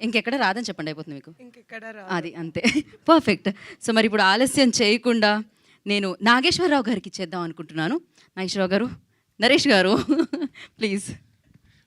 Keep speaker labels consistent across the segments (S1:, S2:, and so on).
S1: ఇంకెక్కడ రాదని చెప్పండి, అయిపోతుంది మీకు.
S2: ఇంకెక్కడ
S1: అది అంతే. పర్ఫెక్ట్. సో మరి ఇప్పుడు ఆలస్యం చేయకుండా నేను నాగేశ్వరరావు గారికి ఇచ్చేద్దాం అనుకుంటున్నాను. నాగేశ్వరరావు గారు, నరేష్ గారు ప్లీజ్.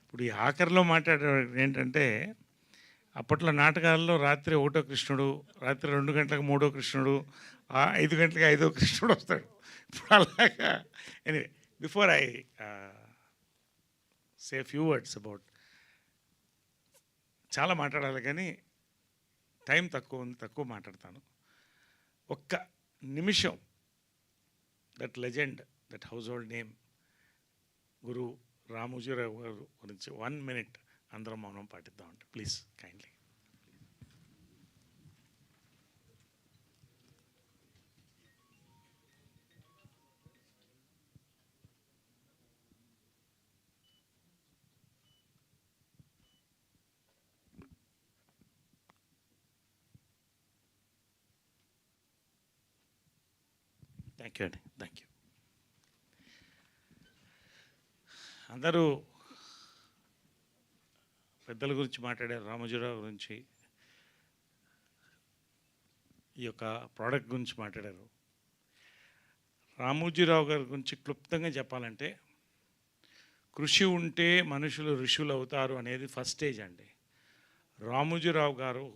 S3: ఇప్పుడు ఈ ఆఖరిలో మాట్లాడే ఏంటంటే, అప్పట్లో నాటకాల్లో రాత్రి 1 కృష్ణుడు, రాత్రి 2 గంటలకు 3 కృష్ణుడు, 5 గంటలకు 5 కృష్ణుడు వస్తాడు. ఇప్పుడు అలాగా. Anyway, before I say few words about, చాలా మాట్లాడాలి కానీ టైం తక్కువ ఉంది, తక్కువ మాట్లాడతాను. ఒక్క నిమిషం that legend, that household name guru Ramoji Rao గారు గురించి 1 minute అందరం మౌనం పాటిద్దామండి, ప్లీజ్ కైండ్లీ. థ్యాంక్ యూ అండి, థ్యాంక్ యూ. అందరూ పెద్దల గురించి మాట్లాడారు, రామోజీరావు గురించి, ఈ యొక్క ప్రోడక్ట్ గురించి మాట్లాడారు. రామోజీరావు గారి గురించి క్లుప్తంగా చెప్పాలంటే, కృషి ఉంటే మనుషులు ఋషులు అవుతారు అనేది ఫస్ట్ స్టేజ్ అండి. రామోజీరావు గారు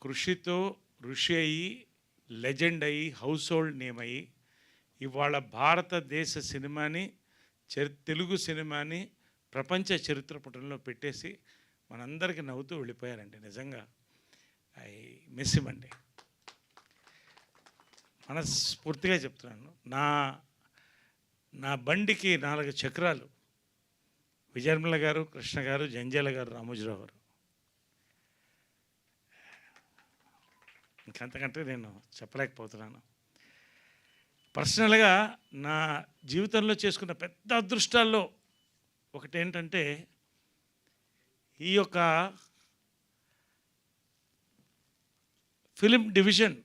S3: కృషితో ఋషి అయ్యి, లెజెండ్ అయ్యి, హౌస్ హోల్డ్ నేమ్ అయ్యి, ఇవాళ భారతదేశ సినిమాని, తెలుగు సినిమాని ప్రపంచ చరిత్ర పుటంలో పెట్టేసి మనందరికీ నవ్వుతూ వెళ్ళిపోయారండి. నిజంగా ఐ మిస్ హిమ్ అండి, మనస్ఫూర్తిగా చెప్తున్నాను. నా బండికి 4 చక్రాలు విజయనిర్మల గారు, కృష్ణ గారు, జంజాల గారు, రామోజీరావు గారు. ఇంకంతకంటే నేను చెప్పలేకపోతున్నాను. పర్సనల్గా నా జీవితంలో చేసుకున్న పెద్ద అదృష్టాల్లో ఒకటి ఏంటంటే, ఈ యొక్క ఫిలిం డివిజన్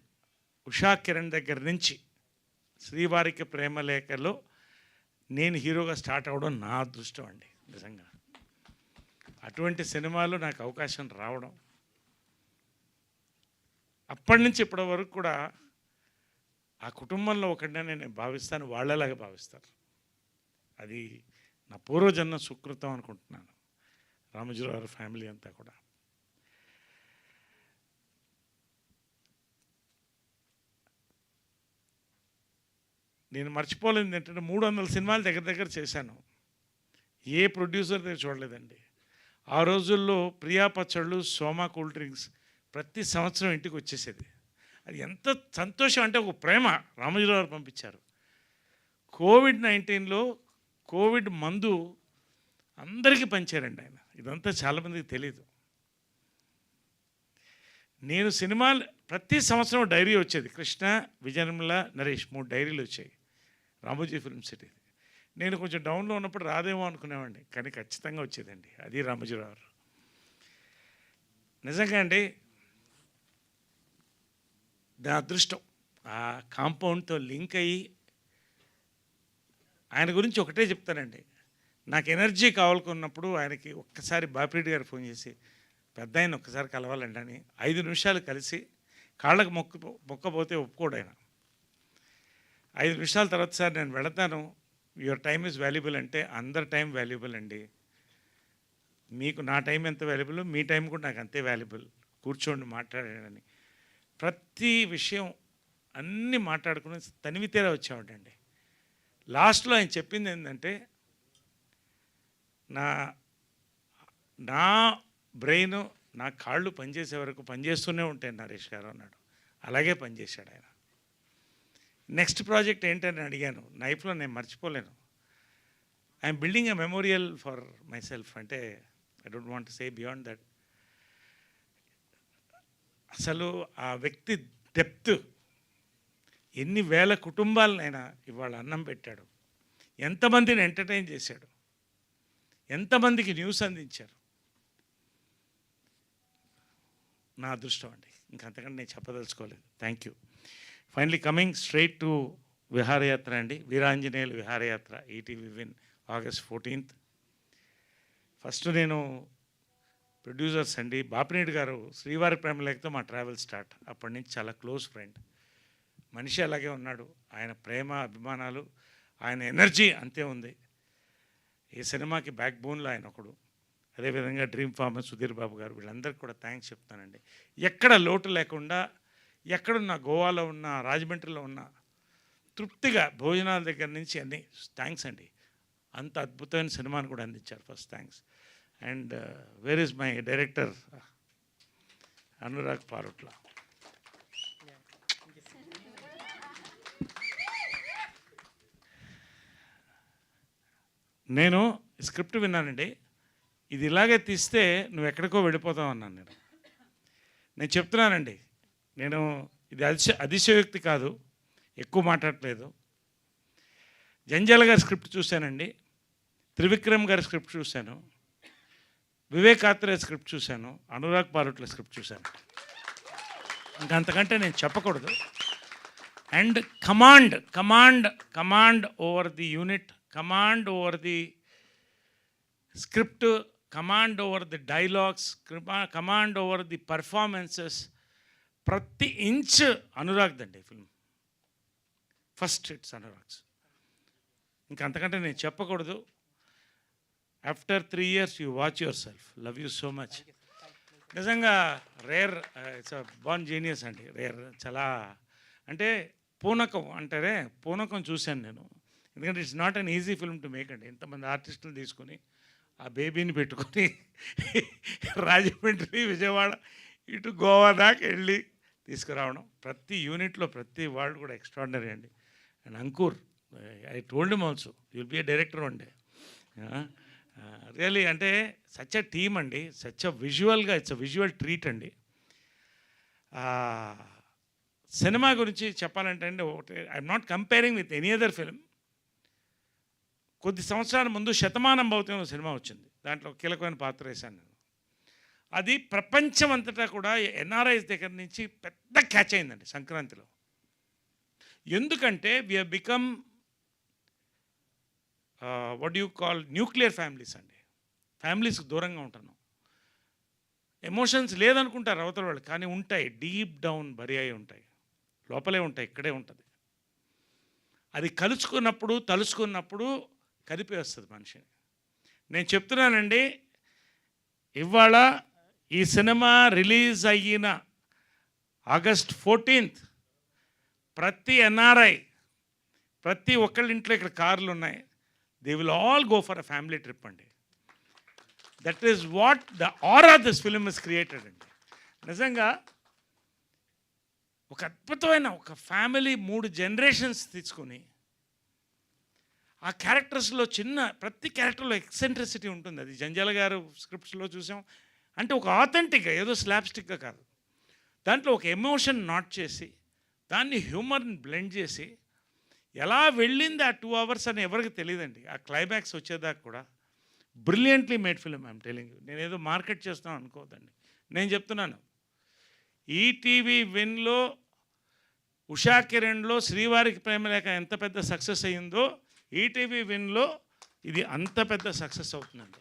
S3: ఉషా కిరణ్ దగ్గర నుంచి శ్రీవారికి ప్రేమలేఖలో నేను హీరోగా స్టార్ట్ అవ్వడం నా అదృష్టం అండి. నిజంగా అటువంటి సినిమాలు నాకు అవకాశం రావడం, అప్పటి నుంచి ఇప్పటి వరకు కూడా ఆ కుటుంబంలో ఒకటినే నేను భావిస్తాను, వాళ్ళలాగా భావిస్తారు. అది నా పూర్వజన్మ సుకృతం అనుకుంటున్నాను, రామోజీరావు గారి ఫ్యామిలీ అంతా కూడా. నేను మర్చిపోలేదు ఏంటంటే, 300 సినిమాలు దగ్గర దగ్గర చేశాను. ఏ ప్రొడ్యూసర్ దగ్గర చూడలేదండి. ఆ రోజుల్లో ప్రియా పచ్చళ్ళు, సోమా కూల్ డ్రింక్స్ ప్రతి సంవత్సరం ఇంటికి వచ్చేసేది. అది ఎంత సంతోషం అంటే, ఒక ప్రేమ రామోజీరావు గారు పంపించారు. కోవిడ్-19లో కోవిడ్ మందు అందరికీ పంచారండి ఆయన. ఇదంతా చాలామందికి తెలియదు. నేను సినిమాలు ప్రతి సంవత్సరం డైరీ వచ్చేది. కృష్ణ, విజయనిర్మల, నరేష్ 3 డైరీలు వచ్చాయి రామోజీ ఫిల్మ్ సిటీ. నేను కొంచెం డౌన్లో ఉన్నప్పుడు రాదేమో అనుకునేవాడిని, కానీ ఖచ్చితంగా వచ్చేదండి. అది రామోజీరావు గారు. నిజంగా అండి, నా అదృష్టం ఆ కాంపౌండ్తో లింక్ అయ్యి. ఆయన గురించి ఒకటే చెప్తానండి, నాకు ఎనర్జీ కావాలనుకున్నప్పుడు ఆయనకి ఒక్కసారి బాపిరెడ్డి గారు ఫోన్ చేసి, పెద్ద ఆయన ఒక్కసారి కలవాలండి అని 5 నిమిషాలు కలిసి కాళ్ళకు మొక్కపోతే ఒప్పుకోడు ఆయన. 5 నిమిషాల తర్వాత, సార్ నేను వెళతాను, యువర్ టైమ్ ఈజ్ వాల్యుబుల్ అంటే, అందరి టైం వాల్యుబుల్ అండి, మీకు నా టైం ఎంత వాల్యుబుల్, మీ టైం కూడా నాకు అంతే వాల్యుబుల్, కూర్చోండి మాట్లాడానని ప్రతి విషయం అన్నీ మాట్లాడుకుని తనివితేరా వచ్చేవాడండి. లాస్ట్లో ఆయన చెప్పింది ఏంటంటే, నా బ్రెయిన్, నా కాళ్ళు పనిచేసే వరకు పనిచేస్తూనే ఉంటాయి నరేష్ గారు అన్నాడు. అలాగే పనిచేశాడు ఆయన. నెక్స్ట్ ప్రాజెక్ట్ ఏంటని అడిగాను. లైఫ్లో నేను మర్చిపోలేను. I'm building a memorial for my self. అంటే I don't want say beyond that. అసలు ఆ వ్యక్తి డెప్త్, ఎన్ని వేల కుటుంబాలనైనా ఇవాళ అన్నం పెట్టాడు, ఎంతమందిని ఎంటర్టైన్ చేశాడు, ఎంతమందికి న్యూస్ అందించారు. నా అదృష్టం అండి, ఇంకంతకంటే నేను చెప్పదలుచుకోలేదు. Thank you. Finally coming straight to Viharayatra అండి. Veeranjaneyulu Viharayatra ETV win August 14th. First నేను ప్రొడ్యూసర్స్ అండి. బాపినేడు గారు శ్రీవారి ప్రేమలేఖతో మా ట్రావెల్ స్టార్ట్. అప్పటి నుంచి చాలా క్లోజ్ ఫ్రెండ్. మనిషి అలాగే ఉన్నాడు. ఆయన ప్రేమ, అభిమానాలు, ఆయన ఎనర్జీ అంతే ఉంది. ఈ సినిమాకి బ్యాక్ బోన్లో ఆయన ఒకడు. అదేవిధంగా డ్రీమ్ ఫార్మర్ సుధీర్ బాబు గారు, వీళ్ళందరికీ కూడా థ్యాంక్స్ చెప్తానండి. ఎక్కడ లోటు లేకుండా, ఎక్కడున్నా, గోవాలో ఉన్న, రాజమండ్రిలో ఉన్న, తృప్తిగా భోజనాల దగ్గర నుంచి అన్నీ థ్యాంక్స్ అండి. అంత అద్భుతమైన సినిమాని కూడా అందించారు. First thanks. And where is my director Anurag Parutla. నేను స్క్రిప్ట్ విన్నానండి. ఇది ఇలాగే తీస్తే నువ్వు ఎక్కడికో వెళ్ళిపోతావు అన్నాను. నేను చెప్తున్నానండి, నేను ఇది అతిశయోక్తి కాదు, ఎక్కువ మాట్లాడట్లేదు. జంజాల గారి స్క్రిప్ట్ చూశానండి, త్రివిక్రమ్ గారి స్క్రిప్ట్ చూశాను, వివేక్ ఆత్రేయ స్క్రిప్ట్ చూశాను, అనురాగ్ పారుట్ల స్క్రిప్ట్ చూశాను. ఇంకా అంతకంటే నేను చెప్పకూడదు. And command over the unit, command over the script, command over the dialogues, command over the performances, ప్రతి ఇంచ్ అనురాగ్దండి ఫిల్మ్. First it's Anurag's. ఇంకా అంతకంటే నేను చెప్పకూడదు. After 3 years you watch your self. Love you so much. నిజంగా rare, it's born genius అండి. Rare, చాలా అంటే పూనకం అంటారే, పూనకం చూశాను నేను. ఎందుకంటే it's not an easy film to make అండి. ఇంతమంది ఆర్టిస్టులు తీసుకొని ఆ బేబీని పెట్టుకొని రాజమండ్రి, విజయవాడ, ఇటు గోవా దాకా వెళ్ళి తీసుకురావడం, ప్రతి యూనిట్లో ప్రతి వాళ్ళు కూడా ఎక్స్ట్రాడినరీ అండి. And Ankur, I told him also you'll be a director one day. Really అంటే సచ్ అ టీమ్ అండి, సచ్ అ విజువల్గా ఇట్స్ అ విజువల్ ట్రీట్ అండి. సినిమా గురించి చెప్పాలంటే అండి, ఒకటి I'm not comparing with any other film. కొద్ది సంవత్సరాల ముందు శతమానం భౌతికం సినిమా వచ్చింది. దాంట్లో కీలకమైన పాత్ర వేశాను నేను. అది ప్రపంచం అంతటా కూడా ఎన్ఆర్ఐస్ దగ్గర నుంచి పెద్ద క్యాచ్ అయిందండి సంక్రాంతిలో. ఎందుకంటే we have become what you call nuclear families అండి. ఫ్యామిలీస్కి దూరంగా ఉంటున్నాం. ఎమోషన్స్ లేదనుకుంటారు అవతల వాళ్ళు, కానీ ఉంటాయి, డీప్ డౌన్ బరి అయి ఉంటాయి, లోపలే ఉంటాయి, ఇక్కడే ఉంటుంది. అది తలుచుకున్నప్పుడు కదిపి వస్తుంది మనిషిని. నేను చెప్తున్నానండి, ఇవాళ ఈ సినిమా రిలీజ్ అయిన August 14th ప్రతి ఎన్ఆర్ఐ, ప్రతి ఒక్కళ్ళ ఇంట్లో ఇక్కడ కార్లు ఉన్నాయి, they will all go for a family trip అండి. That is what the aura this film is created అండి. నిజంగా ఒక అద్భుతమైన ఒక ఫ్యామిలీ, 3 generations తీసుకొని ఆ క్యారెక్టర్స్లో ప్రతి క్యారెక్టర్లో ఎక్సెంట్రిసిటీ ఉంటుంది. అది జంజాల గారు స్క్రిప్ట్స్లో చూసాం. అంటే ఒక ఆథెంటిక్గా, ఏదో స్లాప్స్టిక్గా కాదు, దాంట్లో ఒక ఎమోషన్ నాట్ చేసి దాన్ని హ్యూమర్ని బ్లెండ్ చేసి ఎలా వెళ్ళింది ఆ 2 hours అని ఎవరికి తెలియదండి. ఆ క్లైమాక్స్ వచ్చేదాకా కూడా brilliantly made film. I'm telling you. నేను ఏదో మార్కెట్ చేస్తున్నాను అనుకోవద్దండి. నేను చెప్తున్నాను, ఈటీవీ విన్లో, ఉషా కిరణ్లో శ్రీవారికి ప్రేమలేఖ ఎంత పెద్ద సక్సెస్ అయ్యిందో, ఈటీవీ విన్లో ఇది అంత పెద్ద సక్సెస్ అవుతుందండి.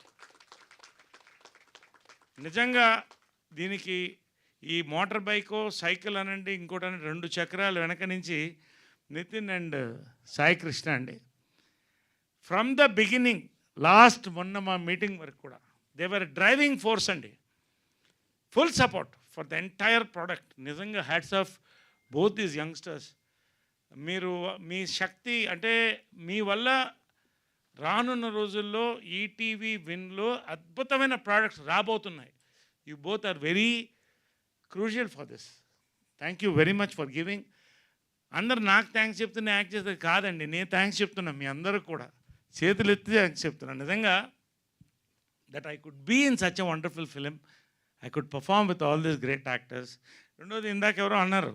S3: నిజంగా దీనికి ఈ మోటార్ బైకో, సైకిల్ అనండి, ఇంకోటి 2 చక్రాలు వెనక నుంచి నితిన్ అండ్ సాయి కృష్ణ అండి. ఫ్రమ్ ద బిగినింగ్, లాస్ట్ మొన్న మా మీటింగ్ వరకు కూడా దే వర్ డ్రైవింగ్ ఫోర్స్ అండి. Full support for the entire product. నిజంగా hats off both these youngsters. మీరు మీ శక్తి అంటే మీ వల్ల రానున్న రోజుల్లో ఈటీవీ విన్లో అద్భుతమైన ప్రోడక్ట్స్ రాబోతున్నాయి. You both are very crucial for this. Thank you very much for giving. అందరు నాకు థ్యాంక్స్ చెప్తున్నా యాక్ట్ చేస్తే కాదండి, నేను థ్యాంక్స్ చెప్తున్నా మీ అందరూ కూడా, చేతులు ఎత్తి థ్యాంక్స్ చెప్తున్నాను. నిజంగా that I could be in such a wonderful film, I could perform with all these great actors. రెండోది, ఇందాక ఎవరో అన్నారు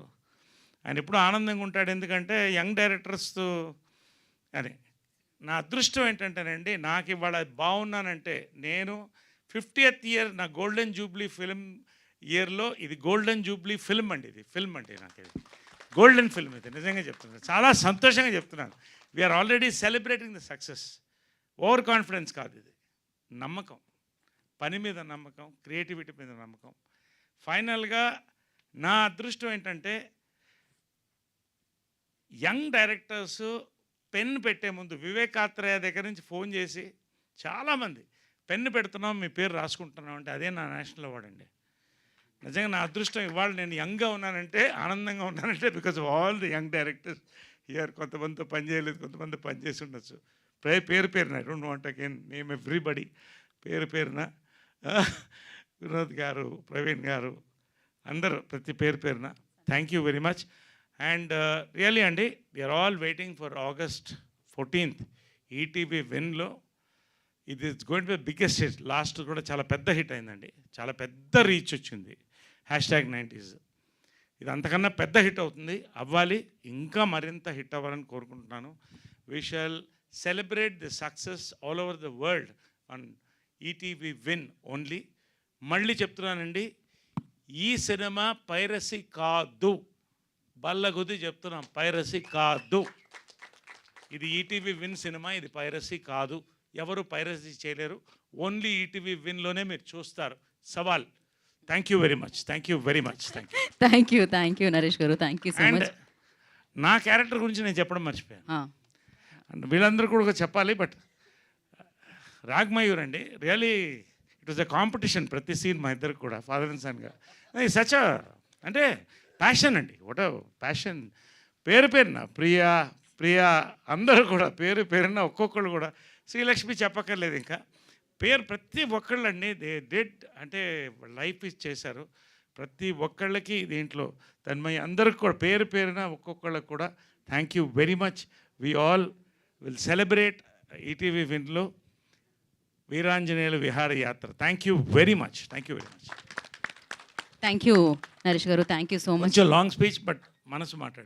S3: ఆయన ఎప్పుడు ఆనందంగా ఉంటాడు ఎందుకంటే యంగ్ డైరెక్టర్స్తో అని. నా అదృష్టం ఏంటంటేనండి, నాకు ఇవాళ బాగున్నానంటే, నేను 50th year నా గోల్డెన్ జూబ్లీ ఫిల్మ్ ఇయర్లో, ఇది గోల్డెన్ జూబ్లీ ఫిల్మ్ అండి, ఇది ఫిల్మ్ అంటే నాకు ఇది గోల్డెన్ ఫిల్మ్. ఇది నిజంగా చెప్తున్నాను, చాలా సంతోషంగా చెప్తున్నాను. We are already celebrating the success. Overconfidence కాదు, ఇది నమ్మకం. పని మీద నమ్మకం, క్రియేటివిటీ మీద నమ్మకం. ఫైనల్గా నా అదృష్టం ఏంటంటే యంగ్ డైరెక్టర్స్ పెన్ పెట్టే ముందు వివేకాత్రేయ దగ్గర నుంచి ఫోన్ చేసి చాలామంది పెన్ను పెడుతున్నాం, మీ పేరు రాసుకుంటున్నాం అంటే అదే నా నేషనల్ అవార్డ్ అండి. నిజంగా నా అదృష్టం ఇవాళ నేను యంగ్గా ఉన్నానంటే, ఆనందంగా ఉన్నానంటే because of all the young directors here. కొంతమందితో పని చేయలేదు, కొంతమంది పని చేసి ఉండొచ్చు. పేరు పేరున I don't want again name everybody, పేరు పేరున వినోద్ గారు, ప్రవీణ్ గారు, అందరూ ప్రతి పేరు పేరున thank you very much. And really అండి, we're all waiting for August 14th ETV విన్లో. ఇది it's going to be biggest hit. Last కూడా చాలా పెద్ద హిట్ అయిందండి, చాలా పెద్ద రీచ్ వచ్చింది. #90s ఇది అంతకన్నా పెద్ద హిట్ అవుతుంది, అవ్వాలి, ఇంకా మరింత హిట్ అవ్వాలని కోరుకుంటున్నాను. We shall celebrate the success all over the world on ETV win only. మళ్ళీ చెప్తున్నానండి, ఈ సినిమా పైరసీ కాదు, బల్లగుద్ది చెప్తున్నాం, పైరసీ కాదు. ఇది ఈటీవీ విన్ సినిమా, ఇది పైరసీ కాదు. ఎవరు పైరసీ చేయలేరు, ఓన్లీ ఈటీవీ విన్లోనే మీరు చూస్తారు. సవాల్. Thank you very much, thank you very much, thank you.
S1: Thank you Naresh గారు, thank you so
S3: and
S1: much.
S3: నా క్యారెక్టర్ గురించి నేను చెప్పడం మర్చిపోయాను. అండ్ వీళ్ళందరూ కూడా చెప్పాలి, బట్ రాగ్మయూర్ అండి, really it was a competition ప్రతి సీన్ మా ఇద్దరికి కూడా, ఫాదర్ అండ్ సన్గా. సచ్ అంటే ప్యాషన్ అండి, వాట్ ప్యాషన్. పేరు పేరున ప్రియా అందరూ కూడా పేరు పేరున ఒక్కొక్కళ్ళు కూడా, శ్రీలక్ష్మి చెప్పక్కర్లేదు ఇంకా, పేరు ప్రతి ఒక్కళ్ళండి దే డెడ్ అంటే లైఫ్ ఇచ్చేశారు ప్రతి ఒక్కళ్ళకి దీంట్లో. తన్మయ్య అందరికి కూడా పేరు పేరున ఒక్కొక్కళ్ళకి కూడా thank you very much. We all will celebrate ETV విన్లో వీరాంజనేయుల Viharayatra. Thank you very much, thank you very much.
S1: Thank you Naresh గారు, థ్యాంక్ యూ సో మచ్.
S3: కొంచెం లాంగ్ స్పీచ్, బట్ మనసు మాట్లాడు.